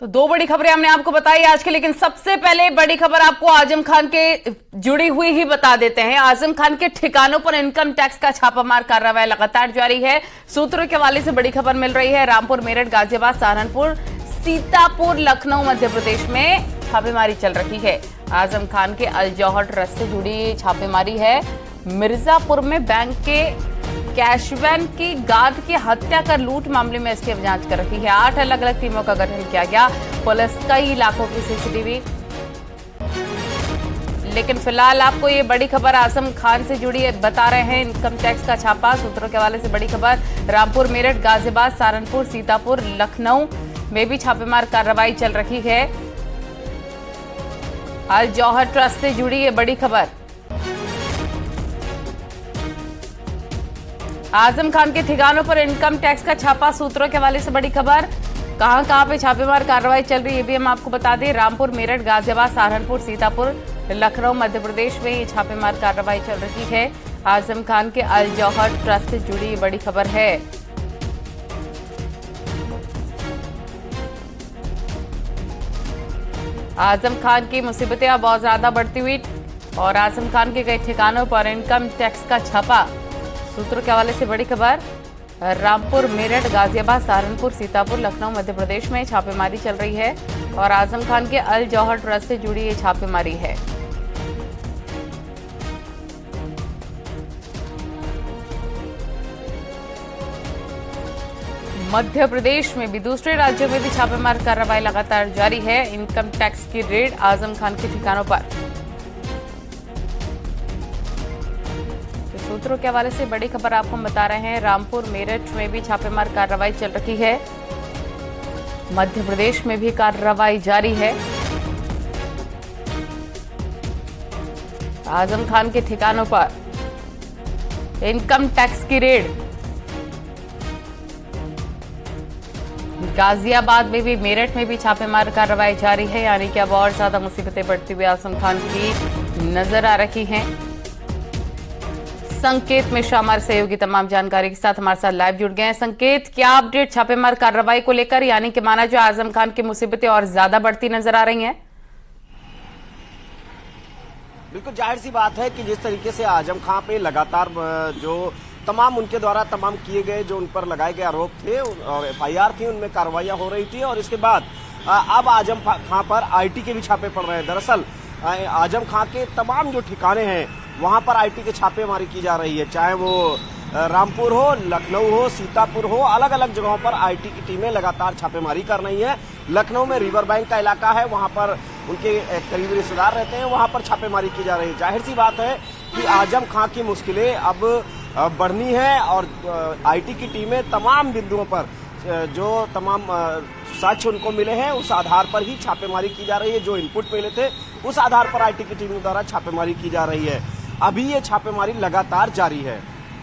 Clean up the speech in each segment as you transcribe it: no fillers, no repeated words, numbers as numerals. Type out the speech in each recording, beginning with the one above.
तो दो बड़ी खबरें हमने आपको बताई आज के, लेकिन सबसे पहले बड़ी खबर आपको आजम खान के जुड़ी हुई ही बता देते हैं। आजम खान के ठिकानों पर इनकम टैक्स का छापामार कार्रवाई लगातार जारी है। सूत्रों के हवाले से बड़ी खबर मिल रही है। रामपुर, मेरठ, गाजियाबाद, सहारनपुर, सीतापुर, लखनऊ, मध्य प्रदेश में छापेमारी चल रही है। आजम खान के अल जौहर ट्रस्ट से जुड़ी छापेमारी है। मिर्जापुर में बैंक के कैशवैन की गार्ड की हत्या कर लूट मामले में एसटीएफ जांच कर रही है। 8 अलग अलग टीमों का गठन किया गया। पुलिस कई इलाकों की सीसीटीवी, लेकिन फिलहाल आपको ये बड़ी खबर आजम खान से जुड़ी बता रहे हैं। इनकम टैक्स का छापा, सूत्रों के हवाले से बड़ी खबर। रामपुर, मेरठ, गाजियाबाद, सहारनपुर, सीतापुर, लखनऊ में भी छापेमार कार्रवाई चल रही है। अल जौहर ट्रस्ट से जुड़ी ये बड़ी खबर। आजम खान के ठिकानों पर इनकम टैक्स का छापा, सूत्रों के हवाले से बड़ी खबर। कहां पे छापेमार कार्रवाई चल रही है ये भी हम आपको बता दें। रामपुर, मेरठ, गाजियाबाद, सहारनपुर, सीतापुर, लखनऊ, मध्य प्रदेश में ये छापेमार कार्रवाई चल रही है। आजम खान के अल जौहर ट्रस्ट से जुड़ी बड़ी खबर है। आजम खान की मुसीबतें अब बहुत ज्यादा बढ़ती हुई और आजम खान के कई ठिकानों पर इनकम टैक्स का छापा, सूत्रों के हवाले से बड़ी खबर। रामपुर, मेरठ, गाजियाबाद, सहारनपुर, सीतापुर, लखनऊ, मध्य प्रदेश में छापेमारी चल रही है और आजम खान के अल जौहर ट्रस्ट से जुड़ी ये छापेमारी है। मध्य प्रदेश में भी, दूसरे राज्यों में भी छापेमार कार्रवाई लगातार जारी है। इनकम टैक्स की रेड आजम खान के ठिकानों पर। सूत्रों के हवाले से बड़ी खबर आपको हम बता रहे हैं। रामपुर, मेरठ में भी छापेमार कार्रवाई चल रही है। मध्य प्रदेश में भी कार्रवाई जारी है। आजम खान के ठिकानों पर इनकम टैक्स की रेड। गाजियाबाद में भी, मेरठ में भी छापेमार कार्रवाई जारी है। यानी कि अब और ज्यादा मुसीबतें बढ़ती हुई आजम खान की नजर आ रही हैं। संकेत मिश्रा हमारे सहयोगी तमाम जानकारी के साथ हमारे साथ लाइव जुड़ गए हैं। संकेत, क्या अपडेट छापेमार कार्रवाई को लेकर, यानी कि माना जो आजम खान की मुसीबतें और ज्यादा बढ़ती नजर आ रही हैं? बिल्कुल जाहिर सी बात है कि जिस तरीके से आजम खान पे लगातार जो तमाम उनके द्वारा तमाम किए गए जो उन पर लगाए गए आरोप थे और एफआईआर थी, उनमें कार्रवाइयां हो रही थी और इसके बाद अब आजम खान पर आईटी के भी छापे पड़ रहे हैं। दरअसल आजम खान के तमाम जो ठिकाने हैं वहां पर आईटी के छापेमारी की जा रही है, चाहे वो रामपुर हो, लखनऊ हो, सीतापुर हो, अलग अलग जगहों पर आईटी की टीमें लगातार छापेमारी कर रही है। लखनऊ में रिवर बैंक का इलाका है, वहां पर उनके करीबी रिश्तेदार रहते हैं, वहां पर छापेमारी की जा रही है। जाहिर सी बात है कि आजम खान की मुश्किलें अब बढ़नी है और आईटी की टीमें तमाम बिंदुओं पर जो तमाम साक्ष्य उनको मिले हैं उस आधार पर ही छापेमारी की जा रही है। जो इनपुट मिले थे उस आधार पर आईटी की टीम द्वारा छापेमारी की जा रही है। अभी ये छापेमारी लगातार जारी है।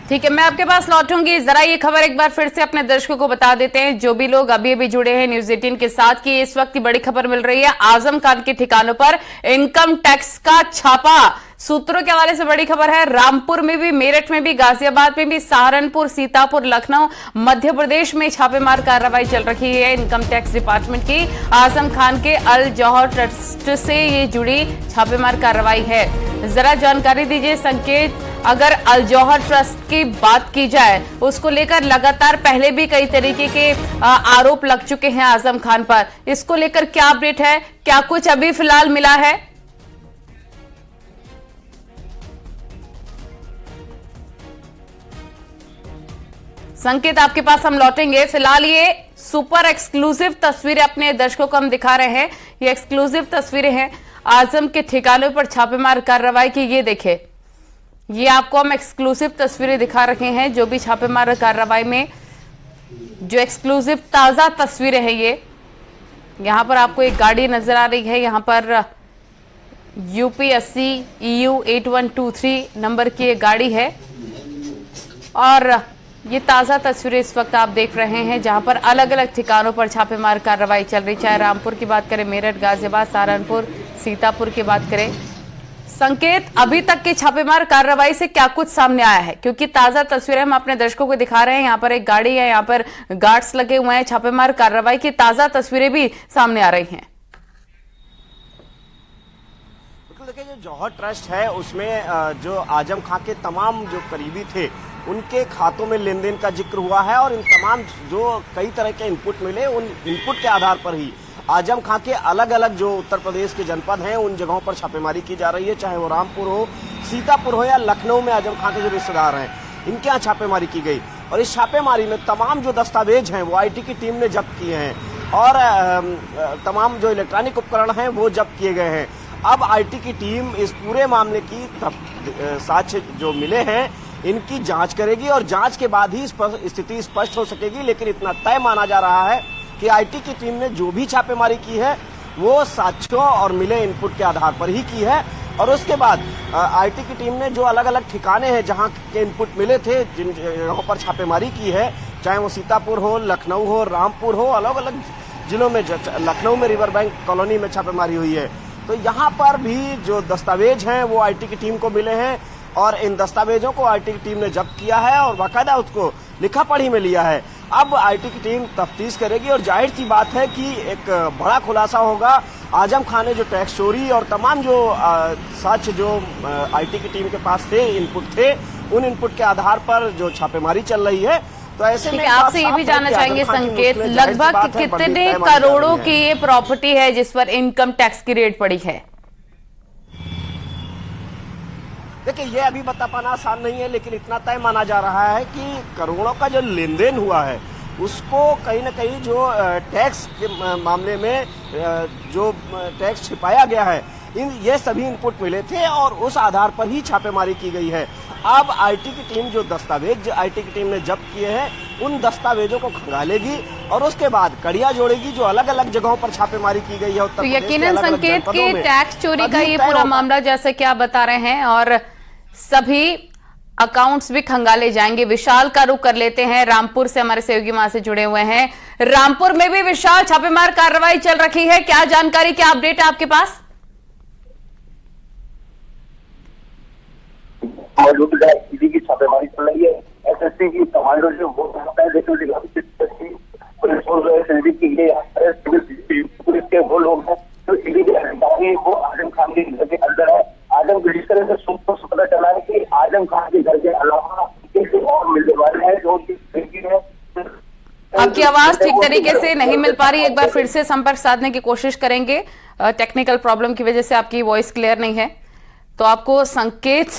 ठीक है, मैं आपके पास लौटूंगी। जरा ये खबर एक बार फिर से अपने दर्शकों को बता देते हैं, जो भी लोग अभी अभी जुड़े हैं न्यूज 18 के साथ, कि इस वक्त की बड़ी खबर मिल रही है। आजम खान के ठिकानों पर इनकम टैक्स का छापा, सूत्रों के हवाले से बड़ी खबर है। रामपुर में भी, मेरठ में भी, गाजियाबाद में भी, सहारनपुर, सीतापुर, लखनऊ, मध्य प्रदेश में छापेमार कार्रवाई चल रही है इनकम टैक्स डिपार्टमेंट की। आजम खान के अल जौहर ट्रस्ट से ये जुड़ी छापेमार कार्रवाई है। जरा जानकारी दीजिए संकेत, अगर अल जौहर ट्रस्ट की बात की जाए, उसको लेकर लगातार पहले भी कई तरीके के आरोप लग चुके हैं आजम खान पर, इसको लेकर क्या अपडेट है? क्या कुछ अभी फिलहाल मिला है? संकेत, आपके पास हम लौटेंगे। फिलहाल ये सुपर एक्सक्लूसिव तस्वीरें अपने दर्शकों को हम दिखा रहे हैं। ये एक्सक्लूसिव तस्वीरें हैं आजम के ठिकानों पर छापेमार कार्रवाई की। ये देखें, ये आपको हम एक्सक्लूसिव तस्वीरें दिखा रहे हैं जो भी छापेमार कार्रवाई में जो एक्सक्लूसिव ताजा तस्वीरें हैं। ये यहां पर आपको एक गाड़ी नजर आ रही है, यहां पर UP80 EU 8123 नंबर की एक गाड़ी है और ये ताजा तस्वीरें इस वक्त आप देख रहे हैं जहां पर अलग अलग ठिकानों पर छापेमार कार्रवाई चल रही। चाहे रामपुर की बात करें, मेरठ, गाजियाबाद, सहारनपुर, सीतापुर की बात करें, संकेत, अभी तक की छापेमार कार्रवाई से क्या कुछ सामने आया है? क्योंकि ताजा तस्वीरें हम अपने दर्शकों को दिखा रहे हैं। यहाँ पर एक गाड़ी है, यहाँ पर गार्ड्स लगे हुए हैं। छापेमार कार्रवाई की ताजा तस्वीरें भी सामने आ रही हैं। देखिए, जो जौहर ट्रस्ट है उसमें जो आजम खां के तमाम जो करीबी थे उनके खातों में लेन देन का जिक्र हुआ है और इन तमाम जो कई तरह के इनपुट मिले, उन इनपुट के आधार पर ही आजम खां के अलग अलग जो उत्तर प्रदेश के जनपद हैं उन जगहों पर छापेमारी की जा रही है, चाहे वो रामपुर हो, सीतापुर हो या लखनऊ में आजम खां के जो रिश्तेदार हैं इनके यहाँ छापेमारी की गई। और इस छापेमारी में तमाम जो दस्तावेज हैं वो आईटी की टीम ने जब्त किए हैं और तमाम जो इलेक्ट्रॉनिक उपकरण हैं वो जब्त किए गए हैं। अब आईटी की टीम इस पूरे मामले की साक्ष्य जो मिले हैं इनकी जांच करेगी और जांच के बाद ही स्थिति स्पष्ट हो सकेगी। लेकिन इतना तय माना जा रहा है कि आईटी की टीम ने जो भी छापेमारी की है वो साक्ष्यों और मिले इनपुट के आधार पर ही की है। और उसके बाद आईटी की टीम ने जो अलग अलग ठिकाने हैं जहां के इनपुट मिले थे, जिन जगहों पर छापेमारी की है, चाहे वो सीतापुर हो, लखनऊ हो, रामपुर हो, अलग अलग जिलों में, लखनऊ में रिवर बैंक कॉलोनी में छापेमारी हुई है, तो यहाँ पर भी जो दस्तावेज हैं वो आईटी की टीम को मिले हैं और इन दस्तावेजों को आईटी की टीम ने जब्त किया है और बाकायदा उसको लिखा पढ़ी में लिया है। अब आईटी की टीम तफ्तीश करेगी और जाहिर सी बात है कि एक बड़ा खुलासा होगा। आजम खां ने जो टैक्स चोरी और तमाम जो साक्ष्य जो आईटी की टीम के पास थे, इनपुट थे, उन इनपुट के आधार पर जो छापेमारी चल रही है, तो ऐसे में आपसे ये भी जानना चाहेंगे संकेत, लगभग कितने करोड़ों की ये प्रॉपर्टी है जिस पर इनकम टैक्स की रेट पड़ी है? देखिए, ये अभी बता पाना आसान नहीं है, लेकिन इतना तय माना जा रहा है कि करोड़ों का जो लेन देन हुआ है उसको कहीं न कहीं जो टैक्स के मामले में जो टैक्स छिपाया गया है, ये सभी इनपुट मिले थे और उस आधार पर ही छापेमारी की गई है। अब आईटी की टीम जो दस्तावेज आईटी की टीम ने जब्त किए हैं उन दस्तावेजों को खंगालेगी और उसके बाद कड़ियां जोड़ेगी जो अलग अलग जगहों पर छापेमारी की गई है उत्तर तो प्रदेश के यकीनन अलग-अलग संकेत जनपदों की में। टैक्स चोरी का ये पूरा मामला जैसे कि आप बता रहे हैं और सभी अकाउंट्स भी खंगाले जाएंगे। विशाल का रुख कर लेते हैं, रामपुर से हमारे सहयोगी वहां से जुड़े हुए हैं। रामपुर में भी विशाल छापेमार कार्रवाई चल रही है, क्या जानकारी, क्या अपडेट है आपके पास? मौजूदा ईडी की छापेमारी चल रही है। एसएसटी की कमांडो जो वो पुलिस के वो लोग हैं जो ईडी के अधिकारी वो आजम खान के घर के अंदर है। आजम को जिस तरह से सूत्रों से पता चला है कि आजम खान के घर के अलावा किसी और मिलने वाले हैं जो उनकी जिंदगी में। आपकी आवाज ठीक तरीके से नहीं मिल पा रही, एक बार फिर से संपर्क साधने की कोशिश करेंगे। टेक्निकल प्रॉब्लम की वजह से आपकी वॉइस क्लियर नहीं है। तो आपको संकेत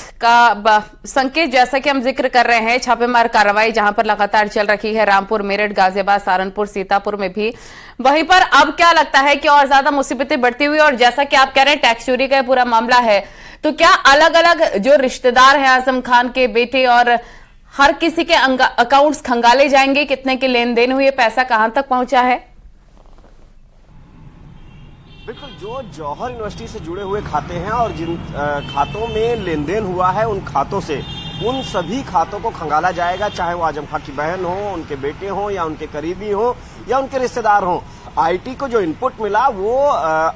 जैसा कि हम जिक्र कर रहे हैं, छापेमार कार्रवाई जहां पर लगातार चल रही है, रामपुर, मेरठ, गाजियाबाद, सहारनपुर, सीतापुर में भी। वहीं पर अब क्या लगता है कि और ज्यादा मुसीबतें बढ़ती हुई, और जैसा कि आप कह रहे हैं टैक्स चोरी का पूरा मामला है, तो क्या अलग अलग जो रिश्तेदार हैं आजम खान के बेटे और हर किसी के अकाउंट्स खंगाले जाएंगे? कितने के लेन देन हुए, पैसा कहां तक पहुंचा है? बिल्कुल, जो जौहर यूनिवर्सिटी से जुड़े हुए खाते हैं और जिन खातों में लेन देन हुआ है उन खातों से उन सभी खातों को खंगाला जाएगा, चाहे वो आजम खान की बहन हो, उनके बेटे हो या उनके करीबी हो या उनके रिश्तेदार हो। आईटी को जो इनपुट मिला वो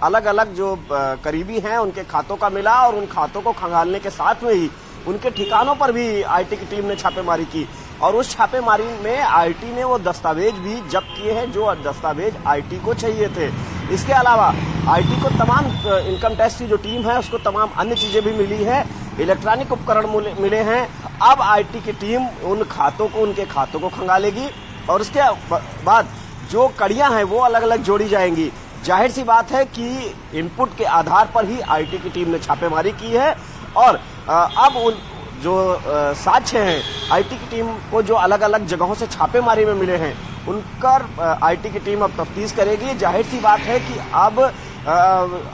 अलग अलग जो करीबी हैं उनके खातों का मिला और उन खातों को खंगालने के साथ में ही उनके ठिकानों पर भी आईटी की टीम ने छापेमारी की और उस छापेमारी में आईटी ने वो दस्तावेज भी जब्त किए हैं जो दस्तावेज आईटी को चाहिए थे। इसके अलावा आईटी को तमाम इनकम टैक्स की जो टीम है उसको तमाम अन्य चीजें भी मिली है, इलेक्ट्रॉनिक उपकरण मिले हैं। अब आईटी की टीम उन खातों को, उनके खातों को खंगालेगी और उसके बाद जो कड़ियां हैं वो अलग अलग जोड़ी जाएंगी। जाहिर सी बात है कि इनपुट के आधार पर ही आईटी की टीम ने छापेमारी की है और अब उन जो साक्ष्य हैं आईटी की टीम को जो अलग अलग जगहों से छापेमारी में मिले हैं उनकर आईटी की टीम अब तफ्तीश करेगी। जाहिर सी बात है कि अब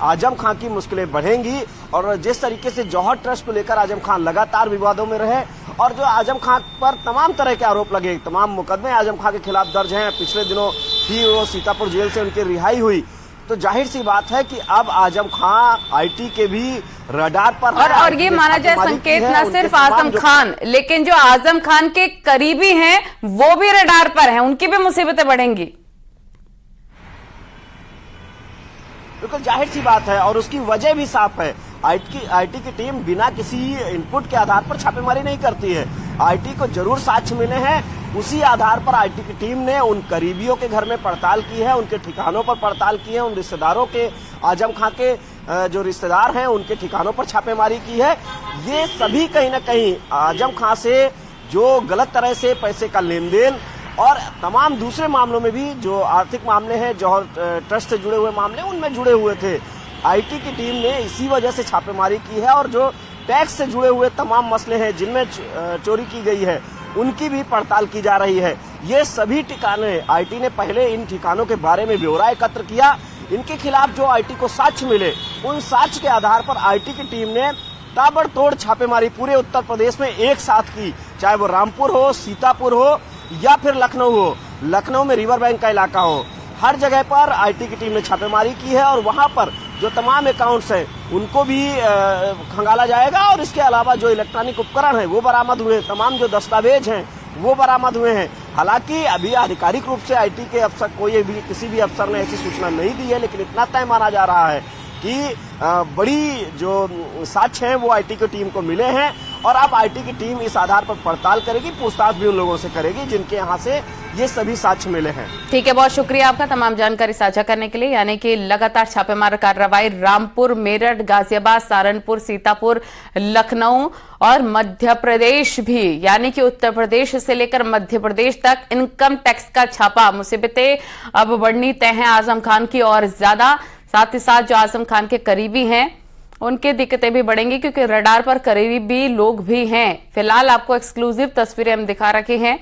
आजम खान की मुश्किलें बढ़ेंगी और जिस तरीके से जौहर ट्रस्ट को लेकर आजम खान लगातार विवादों में रहे और जो आजम खान पर तमाम तरह के आरोप लगे, तमाम मुकदमे आजम खान के खिलाफ दर्ज हैं, पिछले दिनों ही वो सीतापुर जेल से उनकी रिहाई हुई, तो जाहिर सी बात है कि अब आजम खान आईटी के भी रडार पर और ये माना जाए संकेत न सिर्फ आजम खान, लेकिन जो आजम खान के करीबी हैं वो भी रडार पर हैं, उनकी भी मुसीबतें बढ़ेंगी। बिल्कुल जाहिर सी बात है और उसकी वजह भी साफ है। आईटी की टीम बिना किसी इनपुट के आधार पर छापेमारी नहीं करती है। आईटी को जरूर साक्ष्य मिले हैं, उसी आधार पर आईटी की टीम ने उन करीबियों के घर में पड़ताल की है, उनके ठिकानों पर पड़ताल की है, उन रिश्तेदारों के, आजम खां के जो रिश्तेदार हैं उनके ठिकानों पर छापेमारी की है। ये सभी कहीं ना कहीं आजम खां से जो गलत तरह से पैसे का लेन देन और तमाम दूसरे मामलों में भी जो आर्थिक मामले हैं, जौहर ट्रस्ट से जुड़े हुए मामले, उनमें जुड़े हुए थे। आईटी की टीम ने इसी वजह से छापेमारी की है और जो टैक्स से जुड़े हुए तमाम मसले हैं जिनमें चोरी की गई है उनकी भी पड़ताल की जा रही है। ये सभी ठिकाने आईटी ने पहले इन ठिकानों के बारे में ब्यौरा एकत्र किया, इनके खिलाफ जो आईटी को साक्ष्य मिले उन साक्ष्य के आधार पर आईटी की टीम ने ताबड़तोड़ छापेमारी पूरे उत्तर प्रदेश में एक साथ की, चाहे वो रामपुर हो, सीतापुर हो या फिर लखनऊ हो। लखनऊ में रिवर बैंक का इलाका हो, हर जगह पर आईटी की टीम ने छापेमारी की है और वहां पर जो तमाम अकाउंट्स हैं उनको भी खंगाला जाएगा और इसके अलावा जो इलेक्ट्रॉनिक उपकरण हैं वो बरामद हुए, तमाम जो दस्तावेज हैं वो बरामद हुए हैं। हालांकि अभी आधिकारिक रूप से आईटी के अफसर किसी भी अफसर ने ऐसी सूचना नहीं दी है, लेकिन इतना तय माना जा रहा है कि बड़ी जो साक्ष्य हैं वो आईटी की टीम को मिले हैं और अब आईटी की टीम इस आधार पर पड़ताल करेगी, पूछताछ भी उन लोगों से करेगी जिनके यहाँ से ये सभी साक्ष्य मिले हैं। ठीक है, बहुत शुक्रिया आपका तमाम जानकारी साझा करने के लिए। यानी कि लगातार छापेमार कार्रवाई रामपुर, मेरठ, गाजियाबाद, सहारनपुर, सीतापुर, लखनऊ और मध्य प्रदेश भी, यानी कि उत्तर प्रदेश से लेकर मध्य प्रदेश तक इनकम टैक्स का छापा। मुसीबतें अब बढ़नी तय हैं आजम खान की और ज्यादा, साथ ही साथ जो आजम खान के करीबी हैं उनकी दिक्कतें भी बढ़ेंगी क्योंकि रडार पर करीबी लोग भी हैं। फिलहाल आपको एक्सक्लूसिव तस्वीरें हम दिखा रखे हैं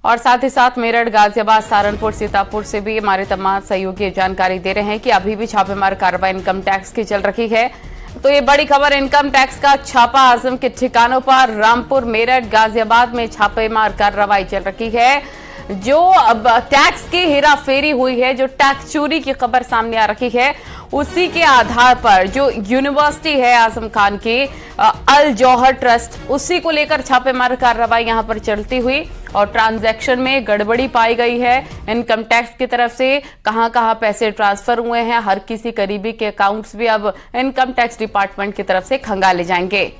और साथ ही साथ मेरठ, गाजियाबाद, सहारनपुर, सीतापुर से भी हमारे तमाम सहयोगी जानकारी दे रहे हैं कि अभी भी छापेमार कार्रवाई इनकम टैक्स की चल रही है। तो ये बड़ी खबर, इनकम टैक्स का छापा आजम के ठिकानों पर रामपुर, मेरठ, गाजियाबाद में छापेमार कार्रवाई चल रही है। जो अब टैक्स की हेराफेरी हुई है, जो टैक्स चोरी की खबर सामने आ रही है, उसी के आधार पर जो यूनिवर्सिटी है आजम खान की, अल जौहर ट्रस्ट, उसी को लेकर छापेमार कार्रवाई यहां पर चलती हुई और ट्रांजैक्शन में गड़बड़ी पाई गई है। इनकम टैक्स की तरफ से कहां कहां पैसे ट्रांसफर हुए हैं, हर किसी करीबी के अकाउंट्स भी अब इनकम टैक्स डिपार्टमेंट की तरफ से खंगाले जाएंगे।